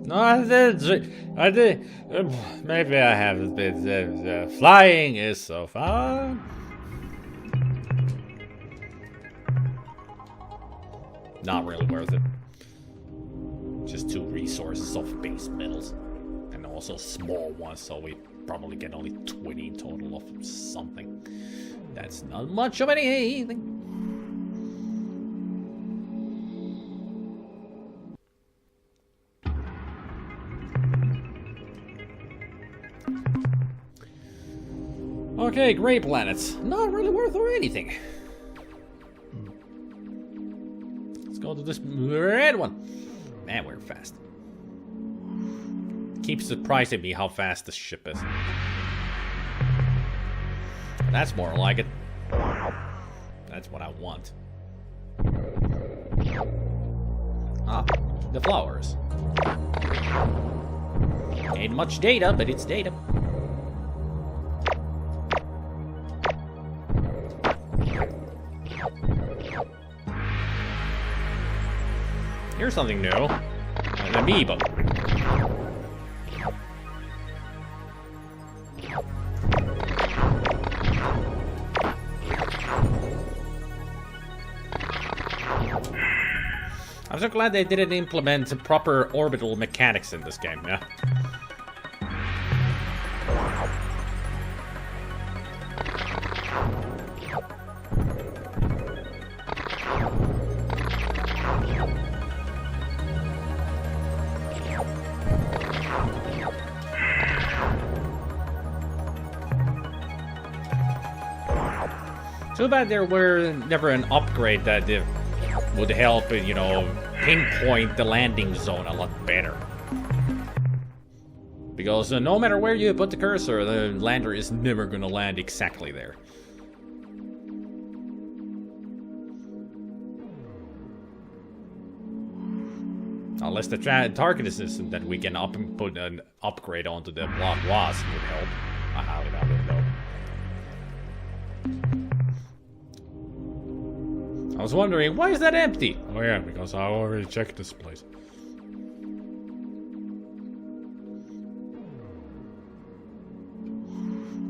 No, I did. Maybe I have a bit. Flying is so fun. Not really worth it. Just 2 resources of base metals. And also small ones, so we probably get only 20 in total of something. That's not much of anything. Okay, gray planets. Not really worth or anything. Let's go to this red one. Man, we're fast. Keeps surprising me how fast this ship is. That's more like it. That's what I want. Ah, the flowers. Ain't much data, but it's data. Here's something new. An amoeba. I'm so glad they didn't implement proper orbital mechanics in this game, yeah? Too bad there were never an upgrade that would help, you know, pinpoint the landing zone a lot better. Because no matter where you put the cursor, the lander is never gonna land exactly there. Unless the target system that we can put an upgrade onto the block wasp would help. I highly doubt it though. I was wondering, why is that empty? Oh yeah, because I already checked this place.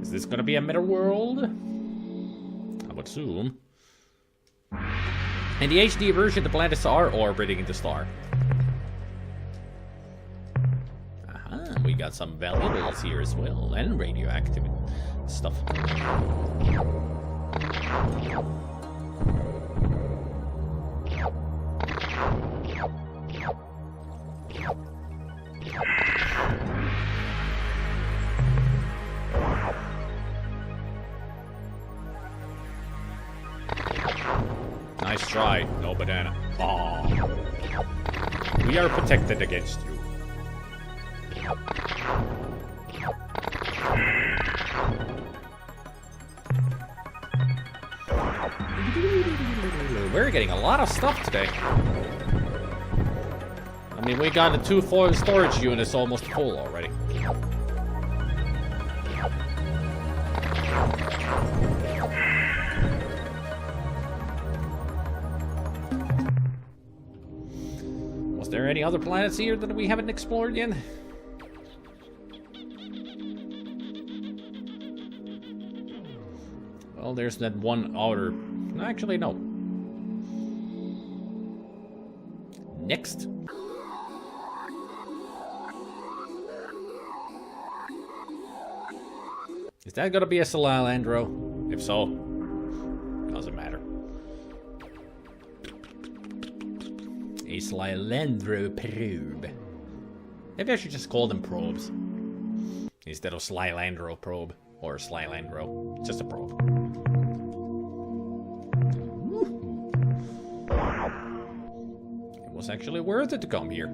Is this gonna be a meta world? I would assume. In the HD version, the planets are orbiting the star. Aha, we got some valuables here as well, and radioactive stuff. Nice try, no banana. Aww. We are protected against you. We're getting a lot of stuff today. I mean, we got the 2 storage units almost full already. Was there any other planets here that we haven't explored yet? Well, there's that one outer... Actually, no. Next. Is that gonna be a Slilandro? If so, doesn't matter. A Slilandro probe. Maybe I should just call them probes instead of Slilandro probe or Slilandro. Just a probe. It was actually worth it to come here.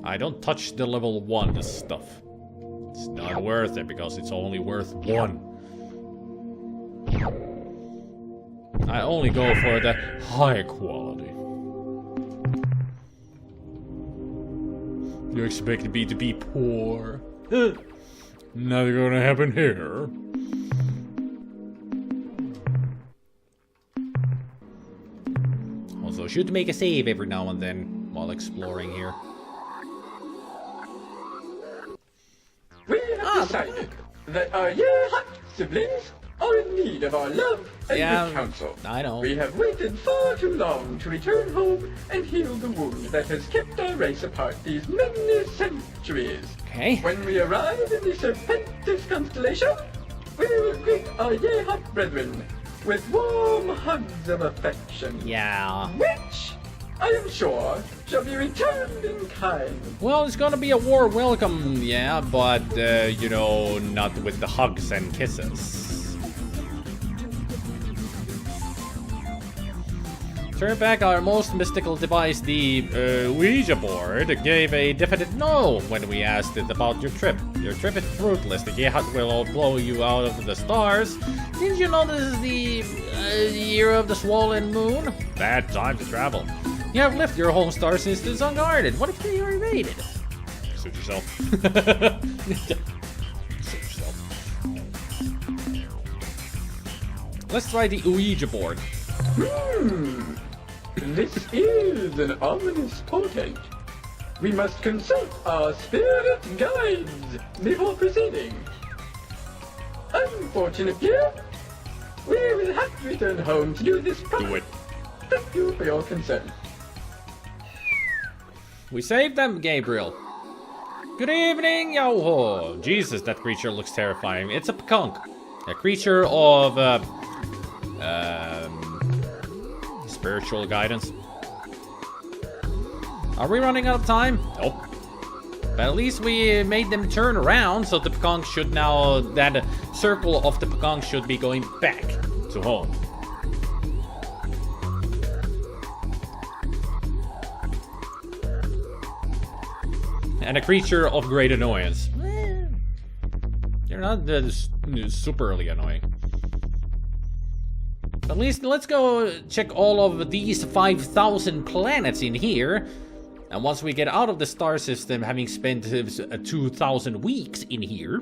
I don't touch the level 1 stuff. It's not worth it because it's only worth 1. I only go for the high quality. You expect me to be poor? Nothing gonna happen here. Also, should make a save every now and then while exploring here. We have decided that our Ur-Quan siblings are in need of our love and good counsel. I know. We have waited far too long to return home and heal the wound that has kept our race apart these many centuries. Okay. When we arrive in the Serpentis constellation, we will greet our Ur-Quan brethren with warm hugs of affection. Yeah. Which, I am sure, shall be returned in kind. Well, it's gonna be a warm welcome, yeah, but, you know, not with the hugs and kisses. Turn back our most mystical device, the Ouija board, gave a definite no when we asked it about your trip. Your trip is fruitless. The Ur-Quan will all blow you out of the stars. Didn't you know this is the year of the swollen moon? Bad time to travel. You have left your home star systems unguarded. What if they are invaded? Suit yourself. Suit yourself. Let's try the Ouija board. This is an ominous portent. We must consult our spirit guides before proceeding. Unfortunately, we will have to return home to do this process. Do it. Thank you for your concern. We saved them, Gabriel. Good evening, yo-ho. Jesus, that creature looks terrifying. It's a Pekunk. A creature of, spiritual guidance. Are we running out of time? Nope. But at least we made them turn around, so the Pekunk should now, that circle of the Pekunk should be going back to home. And a creature of great annoyance. They're not superly annoying. At least let's go check all of these 5,000 planets in here. And once we get out of the star system, having spent 2,000 weeks in here,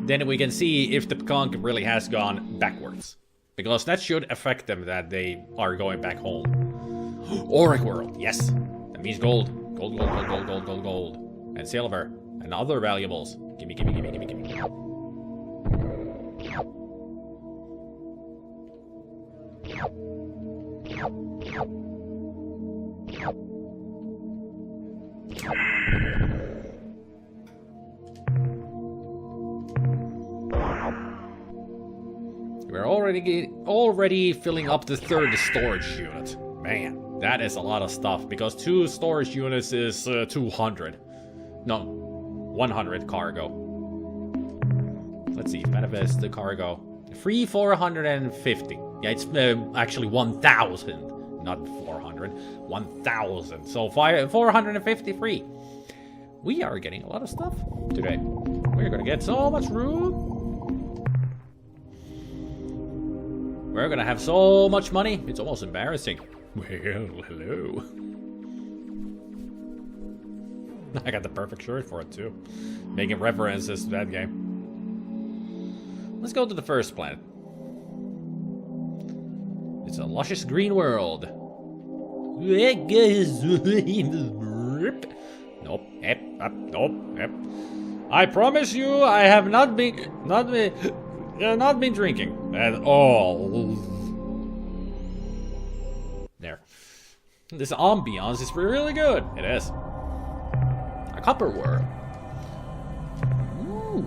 then we can see if the Pekunk really has gone backwards. Because that should affect them that they are going back home. Auric World, yes. That means gold. Gold, gold, gold, gold, gold, gold, gold. And silver. And other valuables. Gimme, gimme, gimme, gimme, gimme. We're already filling up the third storage unit. Man, that is a lot of stuff because 2 storage units is 200. No, 100 cargo. Let's see, manifest the cargo. Free 450. Yeah, it's actually 1,000, not 400. 1,000. So 450 free. We are getting a lot of stuff today. We're gonna get so much room. We're gonna have so much money. It's almost embarrassing. Well, hello. I got the perfect shirt for it too. Making references to that game. Let's go to the first planet. It's a luscious green world. Nope. Nope. I promise you, I have not been drinking at all. There. This ambiance is really good. It is. A copper world. Ooh.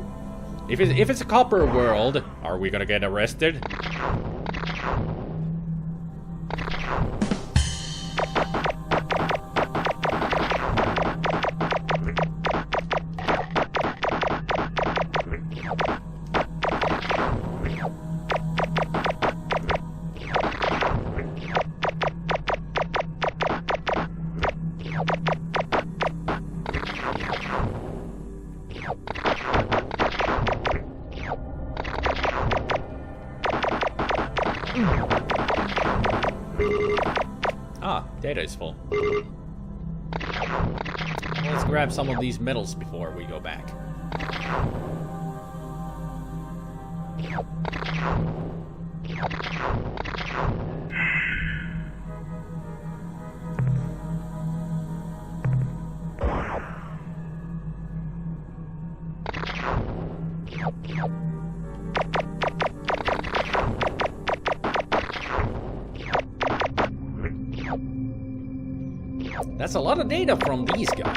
If it's a copper world, are we gonna get arrested? Ah, data is full. Let's grab some of these metals before we go back. That's a lot of data from these guys.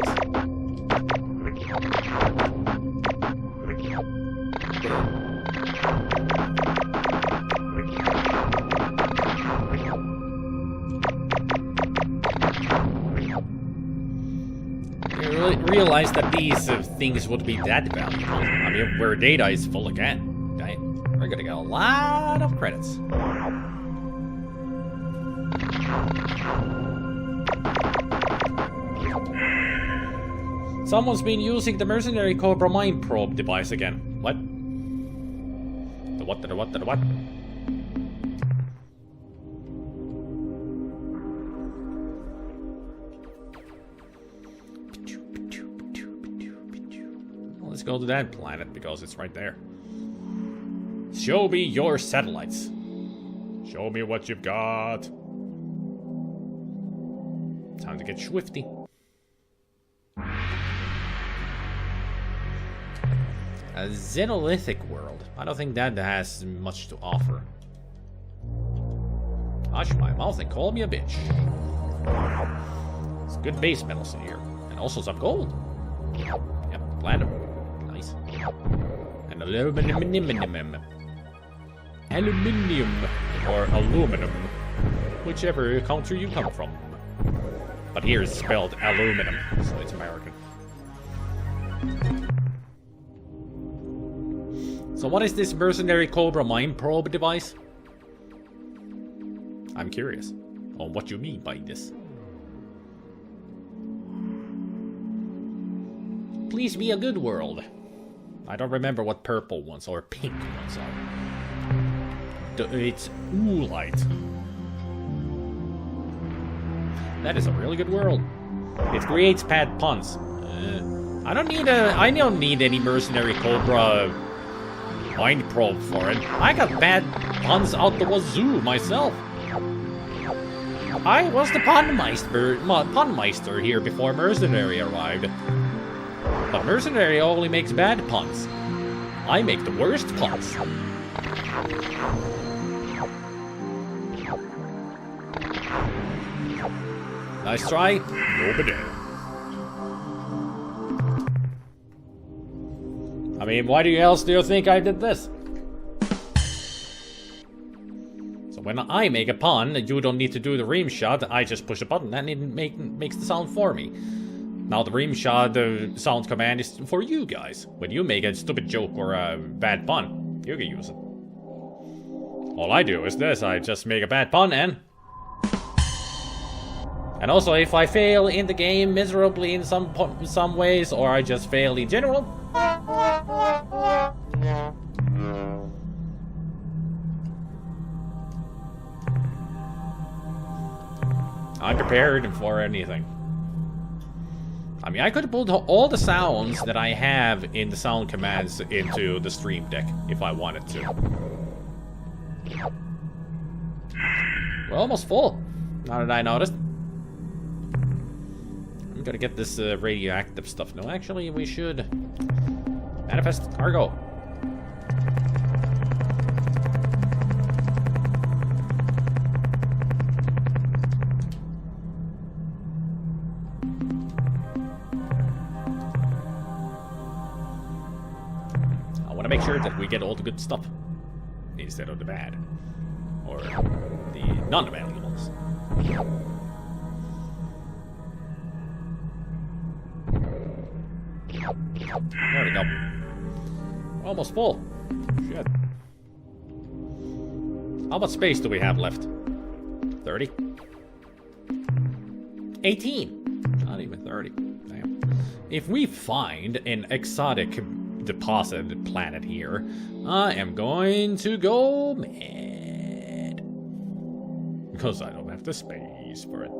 You realize that these things would be that valuable. I mean, where data is full again, right? We're gonna get a lot of credits. Someone's been using the mercenary Cobra mind probe device again. What? The what? The what? The what? Well, let's go to that planet because it's right there. Show me your satellites. Show me what you've got. Time to get swifty. A Xenolithic world. I don't think that has much to offer. Hush my mouth and call me a bitch. It's good base metals in here. And also some gold. Yep, platinum. Nice. And aluminum. Aluminium. Or aluminum. Whichever country you come from. But here it's spelled aluminum, so it's American. So what is this mercenary Cobra mind probe device? I'm curious on what you mean by this. Please be a good world. I don't remember what purple ones or pink ones are. It's oolite. That is a really good world. It creates bad puns. I don't need any mercenary Cobra mind probe for it. I got bad puns out the wazoo myself. I was the punmeister here before Mercenary arrived. But Mercenary only makes bad puns. I make the worst puns. Nice try. Nobody. I mean, why else do you think I did this? So when I make a pun, you don't need to do the ream shot. I just push a button and it makes the sound for me. Now the ream shot, the sound command is for you guys. When you make a stupid joke or a bad pun, you can use it. All I do is this. I just make a bad pun and... And also, if I fail in the game miserably in some ways, or I just fail in general... I'm prepared for anything. I mean, I could put all the sounds that I have in the sound commands into the stream deck if I wanted to. We're almost full, now that I noticed. I'm gonna get this radioactive stuff. No, actually, we should manifest cargo. I want to make sure that we get all the good stuff instead of the bad or the non-valuables. There we go. We're almost full. Shit. How much space do we have left? 30? 18. Not even 30. Damn. If we find an exotic deposit planet here, I am going to go mad. Because I don't have the space for it.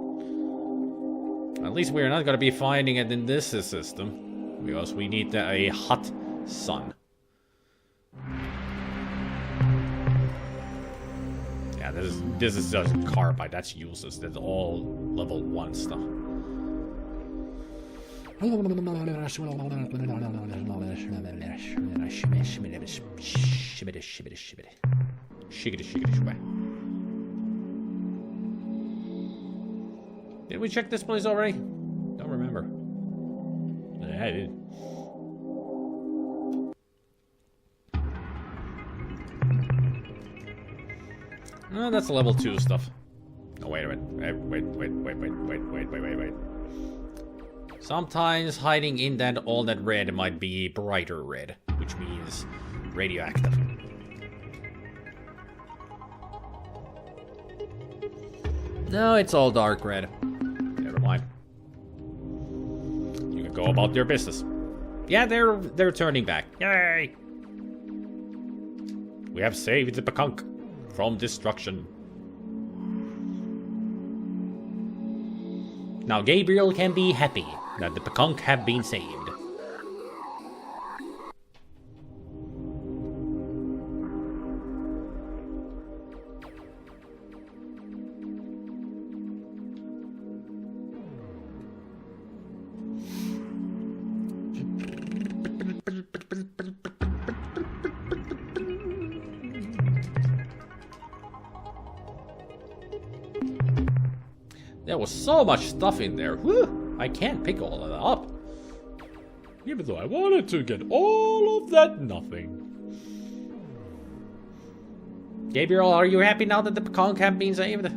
At least we're not gonna be finding it in this system. Because we need a hot sun. Yeah, this is just carbide. That's useless. That's all level 1 stuff. Did we check this place already? Don't remember. Yeah, I did. Oh, that's level 2 stuff. Oh, wait a minute. Wait. Sometimes hiding in all that red might be brighter red, which means radioactive. No, it's all dark red. Never mind. You can go about your business. Yeah, they're turning back. Yay! We have saved the Pekunk from destruction. Now Gabriel can be happy that the Pekunk have been saved. There was so much stuff in there. Whew, I can't pick all of that up. Even though I wanted to get all of that nothing. Gabriel, are you happy now that the Pekunk have been saved?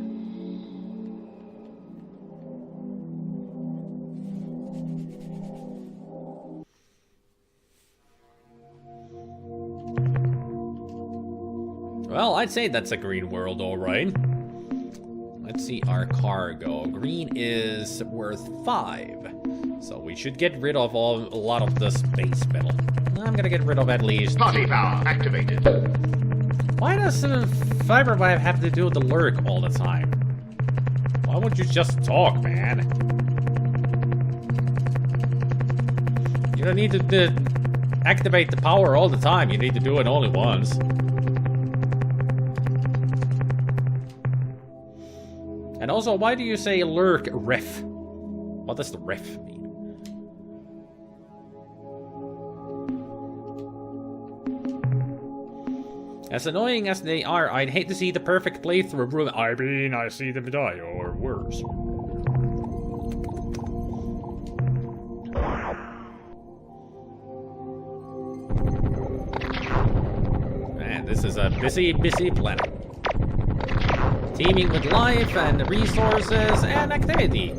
Well, I'd say that's a green world, alright. Let's see our cargo. Green is worth 5. So we should get rid of a lot of the space metal. I'm gonna get rid of at least... Party power activated. Why does SpiderMwa have to do the lurk all the time? Why won't you just talk, man? You don't need to activate the power all the time. You need to do it only once. And also, why do you say lurk ref? What does the ref mean? As annoying as they are, I'd hate to see the perfect playthrough ruin. I mean, I see them die, or worse. Man, this is a busy, busy planet. Teeming with life and resources and activity.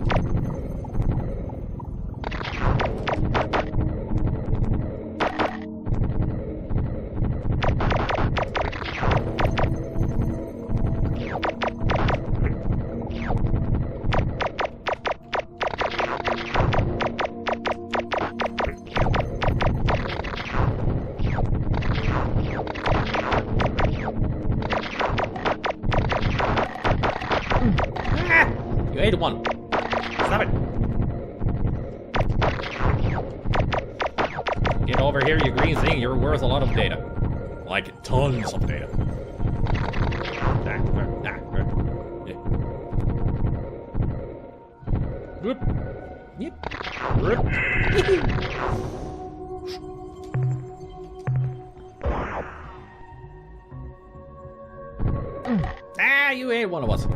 You ate one. Stop it. Get over here, you green thing. You're worth a lot of data. Like, tons of data. Whoop. Yep. Whoop. Ah, you ate one of us.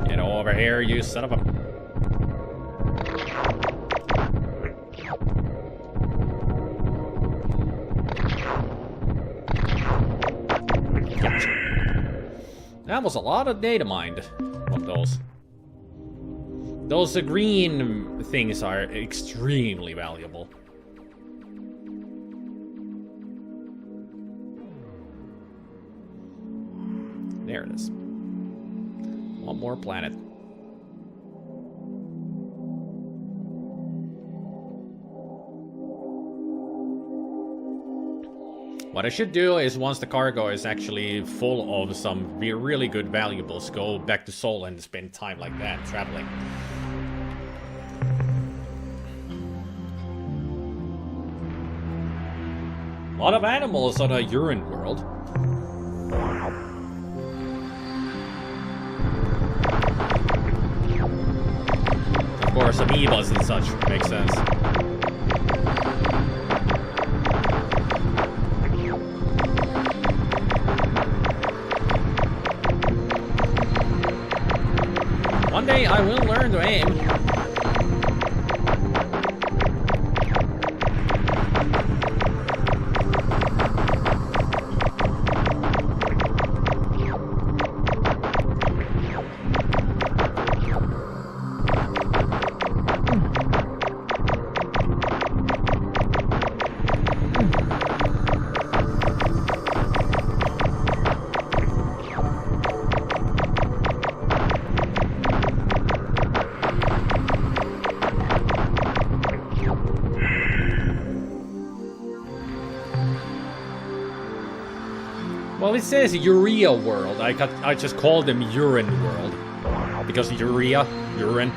Get over here, you son of a... Gotcha. That was a lot of data mined from those. Those green things are extremely valuable. There it is. One more planet. What I should do is, once the cargo is actually full of some really good valuables, go back to Sol and spend time like that, traveling. A lot of animals on a Ur-Quan world. Of course, amoebas and such. Makes sense. One day I will learn to aim. Well, it says Urea World. I just called them Ur-Quan World. Because Urea, Ur-Quan.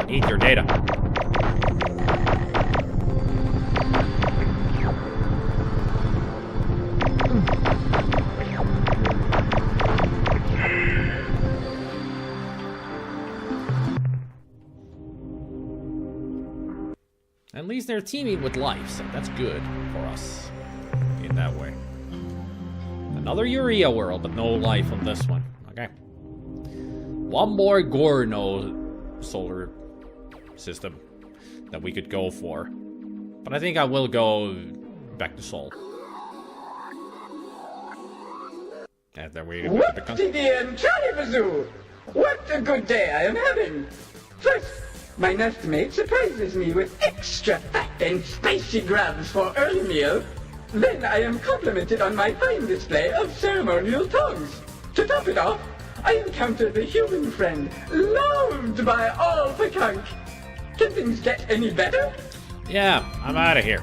Eat your data. At least they're teaming with life, so that's good for us in that way. Another Urea world, but no life on this one. Okay. One more Gorno solar system that we could go for. But I think I will go back to Sol. And then we Whoop-de-dee-and Charlie-bazoo! What a good day I am having! First, my nestmate surprises me with extra fat and spicy grabs for early meal. Then I am complimented on my fine display of ceremonial tongues. To top it off, I encountered a human friend, loved by all Pekunk. Can things get any better? Yeah, I'm out of here.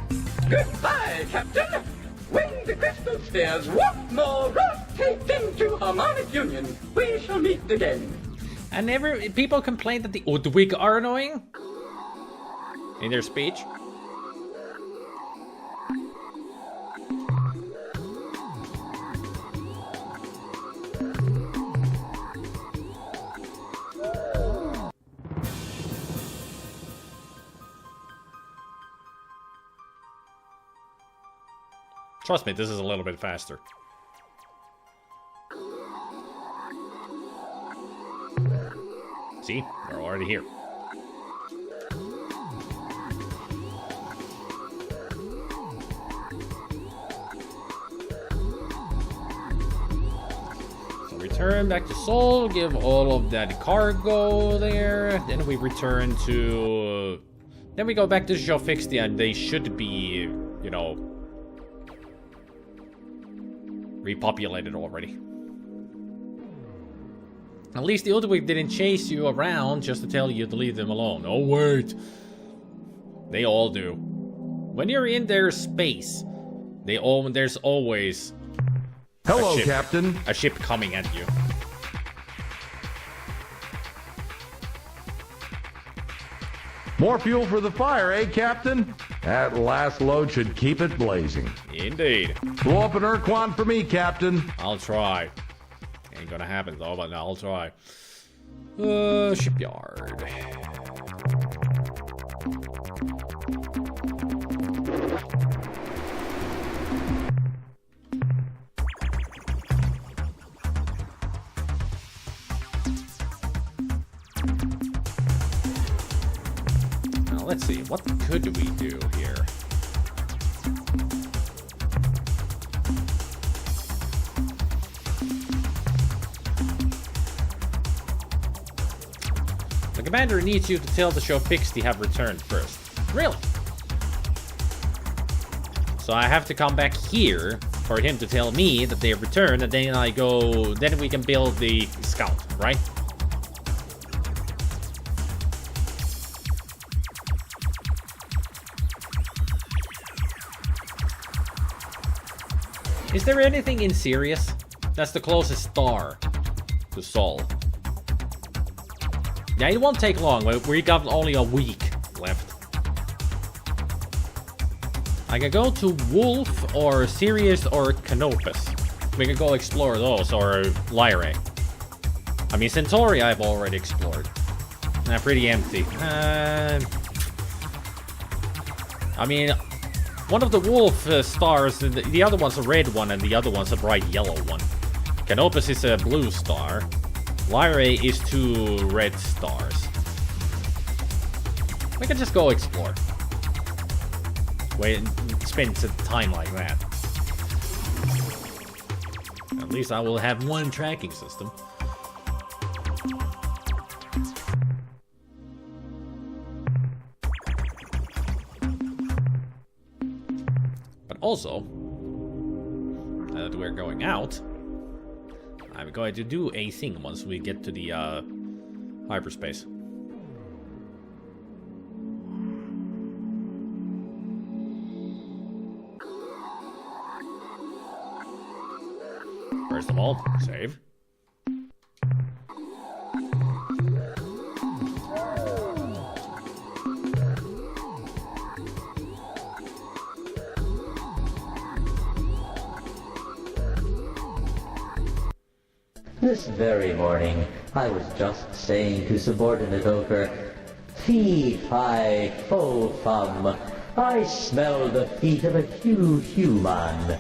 Goodbye, Captain. When the crystal spheres once more rotate into harmonic union, we shall meet again. And people complain that the Udwig are annoying in their speech. Trust me, this is a little bit faster. See? We're already here. So return back to Sol, give all of that cargo there. Then we return to... Then we go back to Jofixtia and they should be, you know... repopulated already. At least the Udwig didn't chase you around just to tell you to leave them alone. Oh wait, they all do. When you're in their space, there's always hello, Captain. A ship coming at you. More fuel for the fire, eh, Captain? That last load should keep it blazing. Indeed. Blow up an Ur-Quan for me, Captain. I'll try. Ain't gonna happen though, but I'll try. Shipyard. let's see. What could we do here? The commander needs you to tell the show Pixie have returned first. Really? So I have to come back here for him to tell me that they have returned, and then I go... Then we can build the scout, right? Is there anything in Sirius? That's the closest star to Sol. Yeah, it won't take long. We got only a week left. I can go to Wolf or Sirius or Canopus. We can go explore those, or Lyrae. I mean, Centauri I've already explored. They're pretty empty. I mean, one of the Wolf stars, the other one's a red one and the other one's a bright yellow one. Canopus is a blue star. Lyrae is 2 red stars. We can just go explore. Wait, spend some time like that. At least I will have one tracking system. But also, now that we're going out, I'm going to do a thing once we get to the hyperspace. First of all, save. This very morning, I was just saying to subordinate Ochre, "Fee, fi, fo, fum, I smell the feet of a human."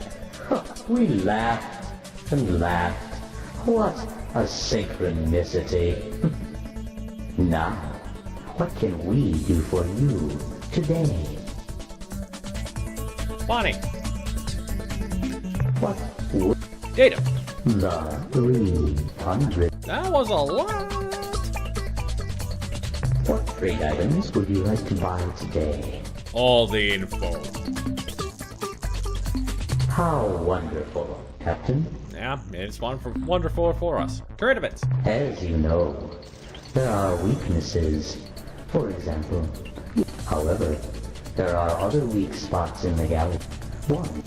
We laughed and laughed. What a synchronicity. Now, what can we do for you today? Bonnie. What would Data. the 300? That was a lot. What trade items would you like to buy today? All the info. How wonderful, Captain. Yeah, it's wonderful for us. Current events. As you know, there are weaknesses. For example, however, there are other weak spots in the galaxy. One,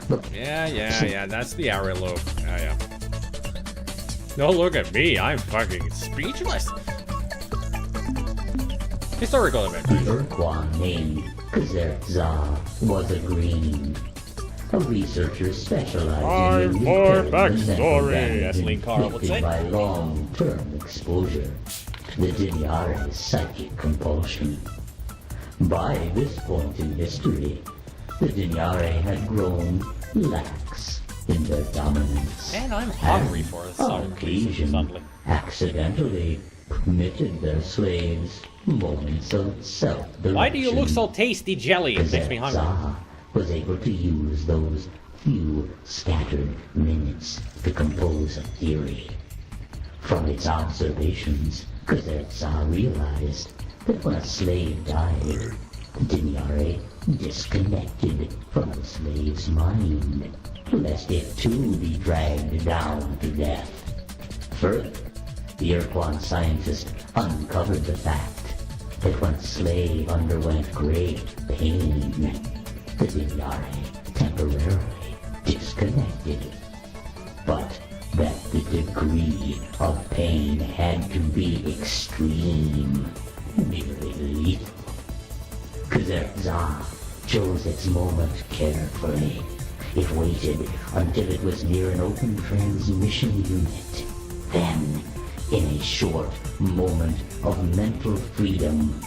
look. Yeah, that's the arrow loop. Yeah. No, look at me, I'm fucking speechless. Historical event. The Ur-Quan named Kazertza was a green. A researcher specializing in for repairing backstory, damage as Linkara would say. inflicted by long-term exposure. The Dinyare's psychic compulsion. By this point in history, the Dinyare had grown lax in their dominance. And I'm hungry for some on occasion, suddenly. accidentally permitted their slaves moments of self-direction. Why do you look so tasty, jelly? It makes me hungry. Zah was able to use those few scattered minutes to compose a theory. From its observations, Kazertza realized that when a slave died, the Dinyare disconnected from the slave's mind, lest it too be dragged down to death. Further, the Ur-Quan scientist uncovered the fact that when a slave underwent great pain, the Dinyare temporarily disconnected. But that the degree of pain had to be extreme, nearly lethal. Kazertza chose its moment carefully. It waited until it was near an open transmission unit. Then, in a short moment of mental freedom,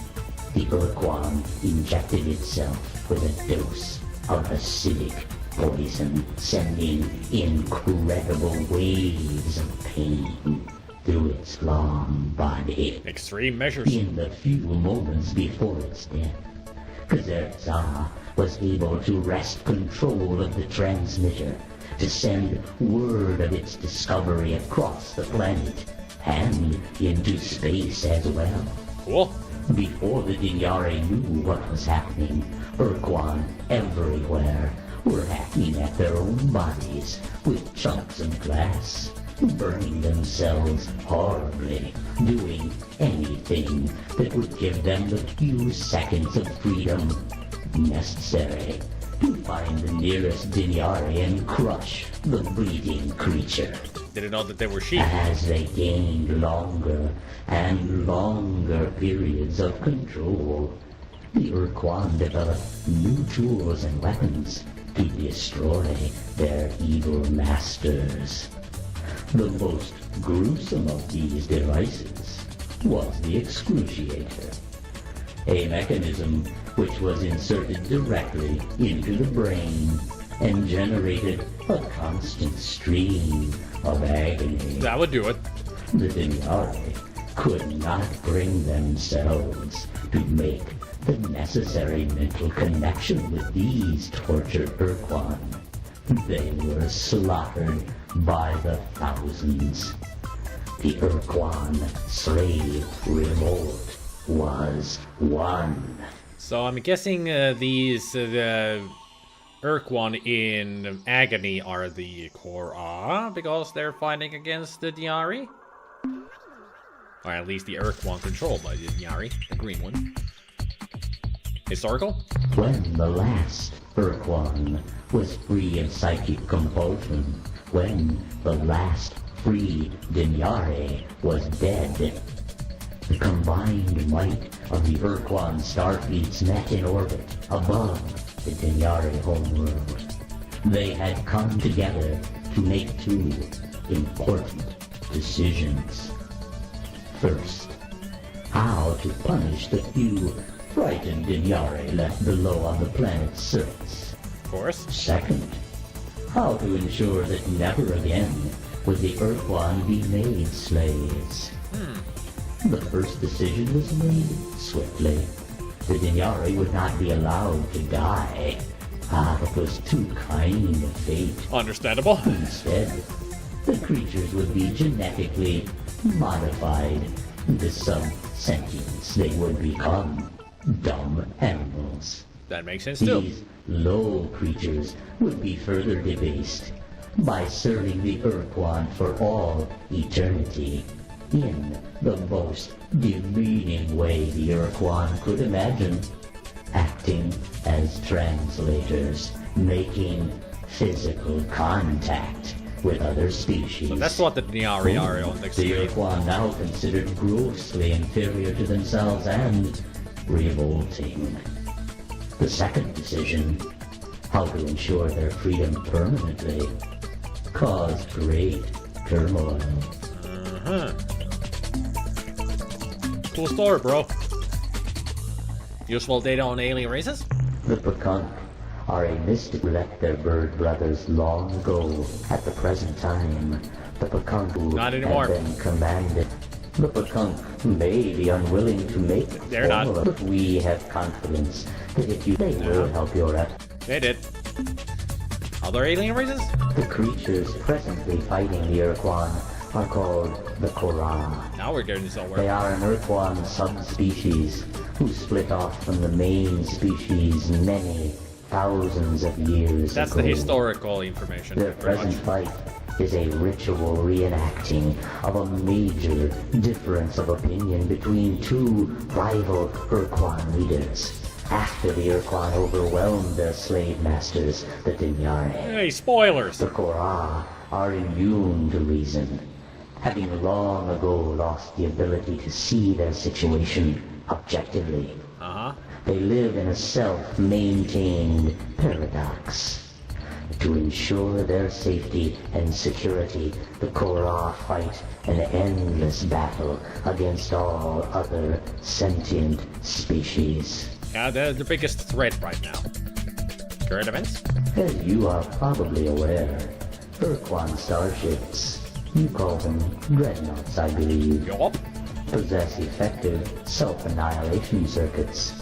the Ur-Quan injected itself with a dose of acidic poison, sending incredible waves of pain through its long body. Extreme measures. In the few moments before its death, Kazerza was able to wrest control of the transmitter to send word of its discovery across the planet and into space as well. Cool. Before the Dinyari knew what was happening, Ur-Quan everywhere were hacking at their own bodies with chunks of glass, burning themselves horribly, doing anything that would give them the few seconds of freedom necessary to find the nearest Dinyari and crush the breeding creature. Didn't know that they were sheep. As they gained longer and longer periods of control, the Ur-Quan developed new tools and weapons to destroy their evil masters. The most gruesome of these devices was the Excruciator, a mechanism which was inserted directly into the brain and generated a constant stream of agony. That would do it. The Dinyari could not bring themselves to make the necessary mental connection with these tortured Ur-Quan. They were slaughtered by the thousands. The Ur-Quan slave revolt was won. So I'm guessing these Ur-Quan in agony are the Korra because they're fighting against the Dinyari? Or at least the Ur-Quan controlled by the Dinyari, the green one. Historical? When the last Ur-Quan was free of psychic compulsion, when the last free Dinyari was dead, the combined might of the Ur-Quan starfleets met in orbit above the Dinyari homeworld. They had come together to make two important decisions. First, how to punish the few frightened Dinyari left below on the planet's surface. Of course. Second, how to ensure that never again would the Ur-Quan be made slaves. The first decision was made swiftly. The Dinyari would not be allowed to die. It was too kind of fate. Understandable. Instead, the creatures would be genetically modified into some sentience. They would become dumb animals. That makes sense too. These low creatures would be further debased by serving the Ur-Quan for all eternity in the most demeaning way the Ur-Quan could imagine, acting as translators, making physical contact with other species. So that's what the Dinyari are on the The screen. Ur-Quan now considered grossly inferior to themselves and revolting. The second decision, how to ensure their freedom permanently, caused great turmoil. Cool story, bro. Useful data on alien races? The Pakunk are a mystic who left their bird brothers long ago. At the present time, the Pakunk who Not anymore. have been commanded. The Pakunk may be unwilling to make They're not. formal, but we have confidence that if you, they will help your effort. They did. Other alien races? The creatures presently fighting the Ur-Quan are called the Korra. Now we're getting They somewhere. are an Ur-Quan subspecies who split off from the main species many thousands of years That's ago. the historical information, Their pretty present much. fight is a ritual reenacting of a major difference of opinion between two rival Ur-Quan leaders. After the Ur-Quan overwhelmed their slave masters, the Dinyari, Hey, spoilers! the Korra are immune to reason, having long ago lost the ability to see their situation objectively. Uh-huh. They live in a self-maintained paradox. To ensure their safety and security, the Korra fight an endless battle against all other sentient species. Yeah, they're the biggest threat right now. Current events? As you are probably aware, Ur-Quan starships You call them dreadnoughts, I believe. Yup. Possess effective self-annihilation circuits,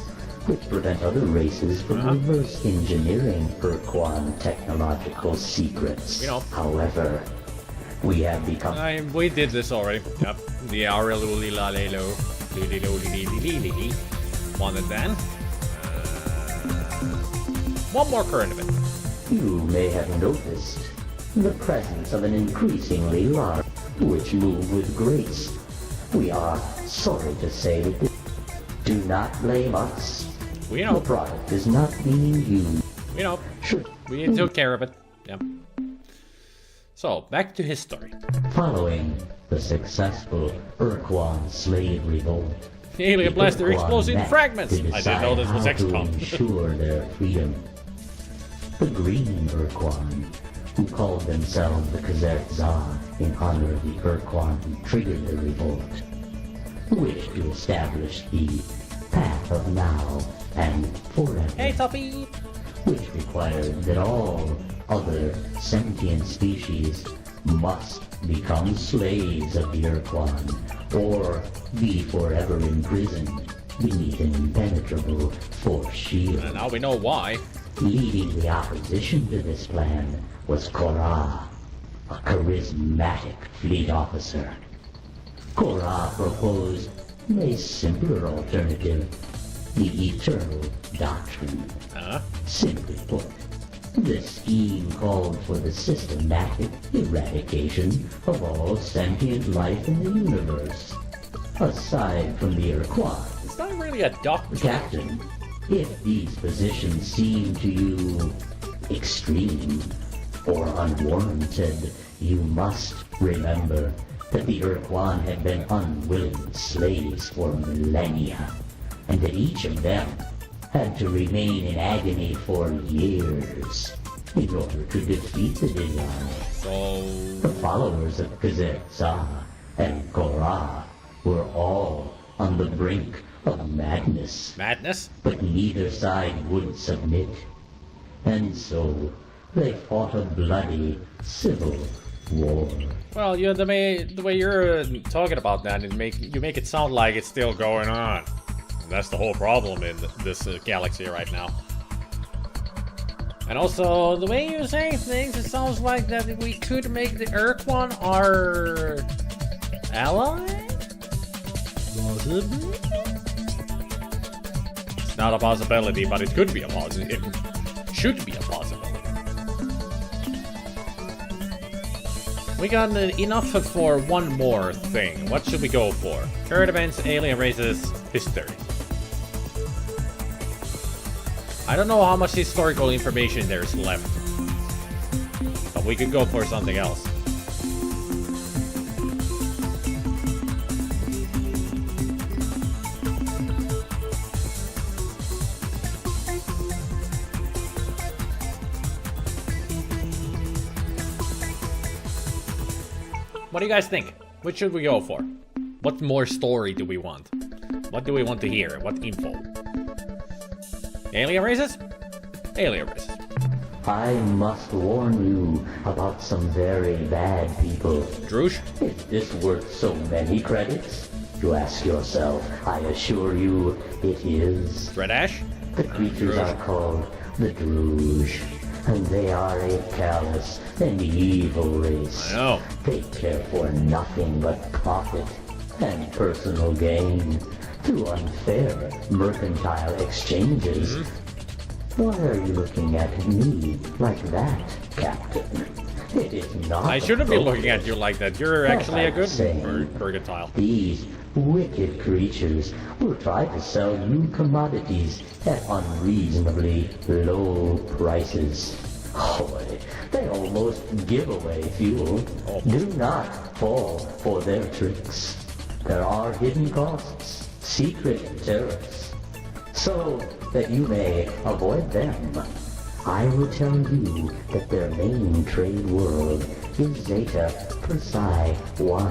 which prevent other races from reverse engineering Ur-Quan technological secrets. You know. However, we have become... We did this already. Yep. The RLULILALELO. One and then. One more current event. You may have noticed the presence of an increasingly large, which move with grace. We are sorry to say that do not blame us. We know. The product is not being used. We know. Should We took care of it. Yep. So, back to history. Following the successful Ur-Quan slave revolt, The alien blaster Ur-Quan explodes in met fragments. to I didn't know this was decide how to XCOM. ensure their freedom. The green Ur-Quan, who called themselves the Kazertzar in honor of the Ur-Quan who triggered the revolt, wished to establish the path of now and forever. Hey, Toppy! Which required that all other sentient species must become slaves of the Ur-Quan, or be forever imprisoned beneath an impenetrable force shield. And now we know why. Leading the opposition to this plan was Korra, a charismatic fleet officer. Korra proposed a simpler alternative, the Eternal Doctrine. Simply put, the scheme called for the systematic eradication of all sentient life in the universe, aside from the Ur-Quan. It's not really a doctrine. Captain, if these positions seem to you extreme or unwarranted, you must remember that the Ur-Quan had been unwilling slaves for millennia, and that each of them had to remain in agony for years in order to defeat the big army. So... The followers of Kazertzar and Korra were all on the brink of madness. Madness? But neither side would submit. And so they fought a bloody civil war. Well, the way you're talking about that, you make it sound like it's still going on. And that's the whole problem in this galaxy right now. And also, the way you're saying things, it sounds like that we could make the Ur-Quan our ally? Possibly? It's not a possibility, but it could be a possibility. It should be a possibility. We got enough for one more thing. What should we go for? Current events, alien races, history. I don't know how much historical information there's left. But we could go for something else. What do you guys think? Which should we go for? What more story do we want? What do we want to hear? What info? Alien races? Alien races. I must warn you about some very bad people. Droosh? Is this worth so many credits? You ask yourself. I assure you, it is. Red Ash? The creatures Droosh. are called the Droosh, and they are a callous and evil race. I know. They care for nothing but profit and personal gain through unfair mercantile exchanges. Why are you looking at me like that, Captain? It is not I shouldn't be looking at appropriate. you like that. You're actually a good saying, mercantile. These wicked creatures will try to sell you commodities at unreasonably low prices. Oh, they almost give away fuel. Do not fall for their tricks. There are hidden costs, secret tariffs. So that you may avoid them, I will tell you that their main trade world is Zeta Persei 1.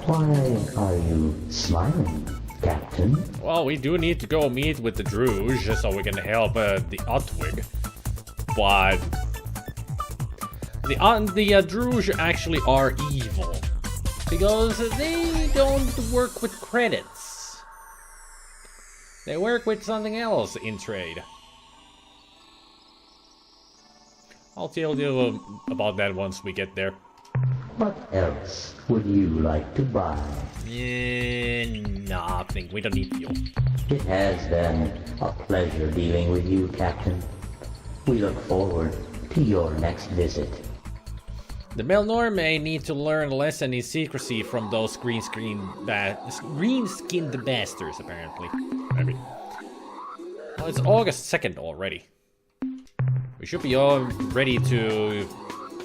Why are you smiling, Captain? Well, we do need to go meet with the Droosh so we can help the Otwig. But The Druge actually are evil. Because they don't work with credits. They work with something else in trade. I'll tell you about that once we get there. What else would you like to buy? Nothing. We don't need fuel. It has been a pleasure dealing with you, Captain. We look forward to your next visit. The Melnorme need to learn a lesson in secrecy from those green-skinned bastards, apparently. Maybe. Well, it's August 2nd already. We should be all ready to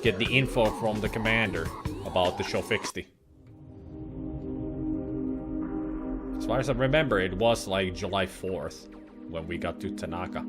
get the info from the commander about the Shofixti. As far as I remember, it was like July 4th when we got to Tanaka.